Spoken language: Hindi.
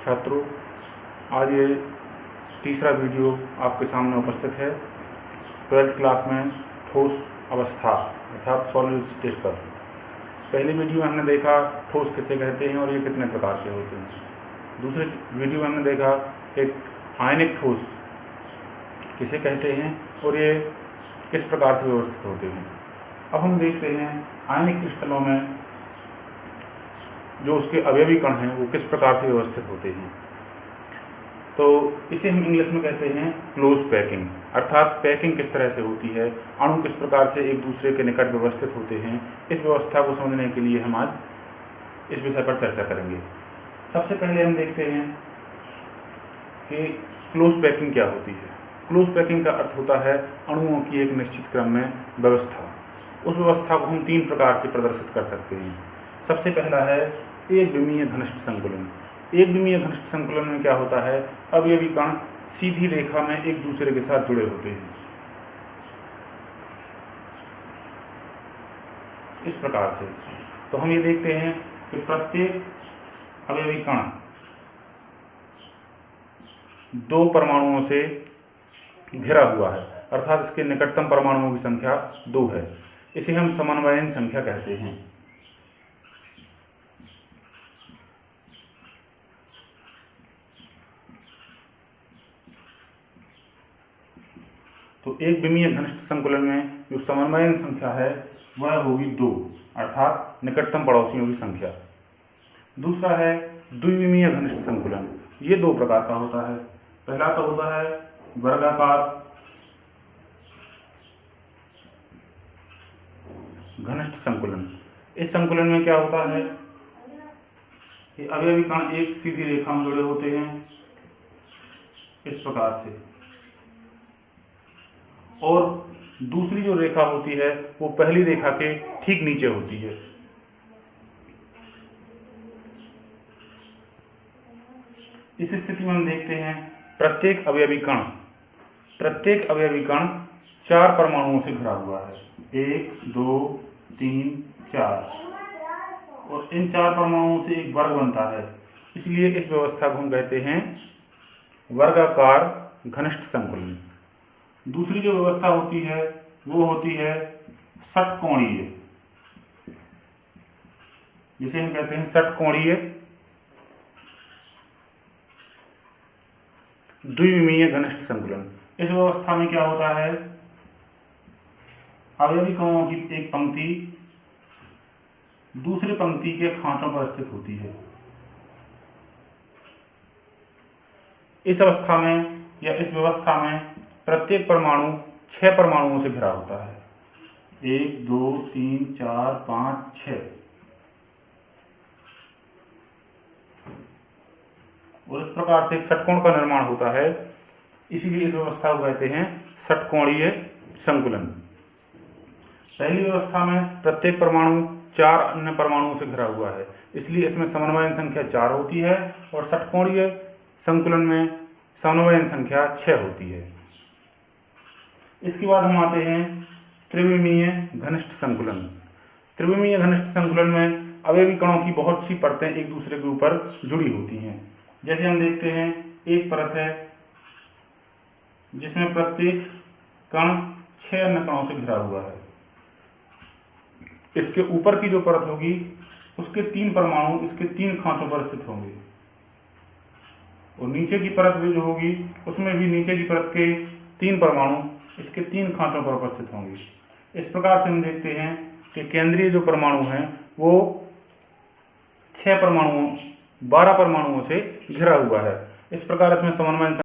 छात्रों, आज ये तीसरा वीडियो आपके सामने उपस्थित है 12th क्लास में ठोस अवस्था अर्थात सॉलिड स्टेट पर। पहले वीडियो में हमने देखा ठोस किसे कहते हैं और ये कितने प्रकार के होते हैं। दूसरे वीडियो में हमने देखा एक आयनिक ठोस किसे कहते हैं और ये किस प्रकार से व्यवस्थित होते हैं। अब हम देखते हैं आयनिक क्रिस्टलों में जो उसके अवयवी कण हैं वो किस प्रकार से व्यवस्थित होते हैं। तो इसे हम इंग्लिश में कहते हैं क्लोज पैकिंग, अर्थात पैकिंग किस तरह से होती है, अणु किस प्रकार से एक दूसरे के निकट व्यवस्थित होते हैं। इस व्यवस्था को समझने के लिए हम आज इस विषय पर चर्चा करेंगे। सबसे पहले हम देखते हैं कि क्लोज पैकिंग क्या होती है। क्लोज पैकिंग का अर्थ होता है अणुओं की एक निश्चित क्रम में व्यवस्था। उस व्यवस्था को हम तीन प्रकार से प्रदर्शित कर सकते हैं। सबसे पहला है एक विमीय घनिष्ठ संकुलन। एक विमीय घनिष्ठ संकुलन में क्या होता है, अवयवी कण सीधी रेखा में एक दूसरे के साथ जुड़े होते हैं। इस प्रकार से तो हम ये देखते हैं कि प्रत्येक अवयवी कण दो परमाणुओं से घिरा हुआ है, अर्थात इसके निकटतम परमाणुओं की संख्या 2 है। इसे हम समन्वयन संख्या कहते हैं। तो एक विमीय घनिष्ठ संकुलन में जो समन्वयन संख्या है वह होगी 2, अर्थात निकटतम पड़ोसियों की संख्या। दूसरा है द्विविमीय घनिष्ठ संकुलन। ये 2 प्रकार का होता है। पहला तो होता है वर्गाकार घनिष्ठ संकुलन। इस संकुलन में क्या होता है कि अवयवी कण एक सीधी रेखा में जुड़े होते हैं इस प्रकार से, और दूसरी जो रेखा होती है वो पहली रेखा के ठीक नीचे होती है। इस स्थिति में हम देखते हैं प्रत्येक अवयवी कण 4 परमाणुओं से घिरा हुआ है। 1 2 3 4, और इन 4 परमाणुओं से एक वर्ग बनता है। इसलिए इस व्यवस्था को हम कहते हैं वर्गाकार घनिष्ठ संकुलन। दूसरी जो व्यवस्था होती है वो होती है षटकोणीय, जिसे हम कहते हैं षटकोणीय द्विविमीय घनिष्ठ संकुलन। इस व्यवस्था में क्या होता है, अवयवी कणों की एक पंक्ति दूसरी पंक्ति के खांचों पर स्थित होती है। इस अवस्था में या इस व्यवस्था में प्रत्येक परमाणु 6 परमाणुओं से घिरा होता है। 1 2 3 4 5 6, और इस प्रकार से एक षटकोण का निर्माण होता है। इसीलिए इस व्यवस्था को कहते हैं षटकोणीय संकुलन। पहली व्यवस्था में प्रत्येक परमाणु 4 अन्य परमाणुओं से घिरा हुआ है, इसलिए इसमें समन्वयन संख्या 4 होती है, और षटकोणीय संकुलन में समन्वयन संख्या 6 होती है। इसके बाद हम आते हैं त्रिविमीय घनिष्ठ संकुलन। त्रिविमीय घनिष्ठ संकुलन में अवयवी कणों की बहुत सी परतें एक दूसरे के ऊपर जुड़ी होती हैं। जैसे हम देखते हैं एक परत है जिसमें प्रत्येक कण 6 अन्य कणों से घिरा हुआ है। इसके ऊपर की जो परत होगी उसके 3 परमाणु इसके 3 खांचों पर स्थित होंगे, और नीचे की परत भी जो होगी उसमें भी नीचे की परत के 3 परमाणु इसके 3 खांचों पर उपस्थित होंगे। इस प्रकार से हम देखते हैं कि केंद्रीय जो परमाणु हैं वो 12 परमाणुओं से घिरा हुआ है। इस प्रकार इसमें समन्वय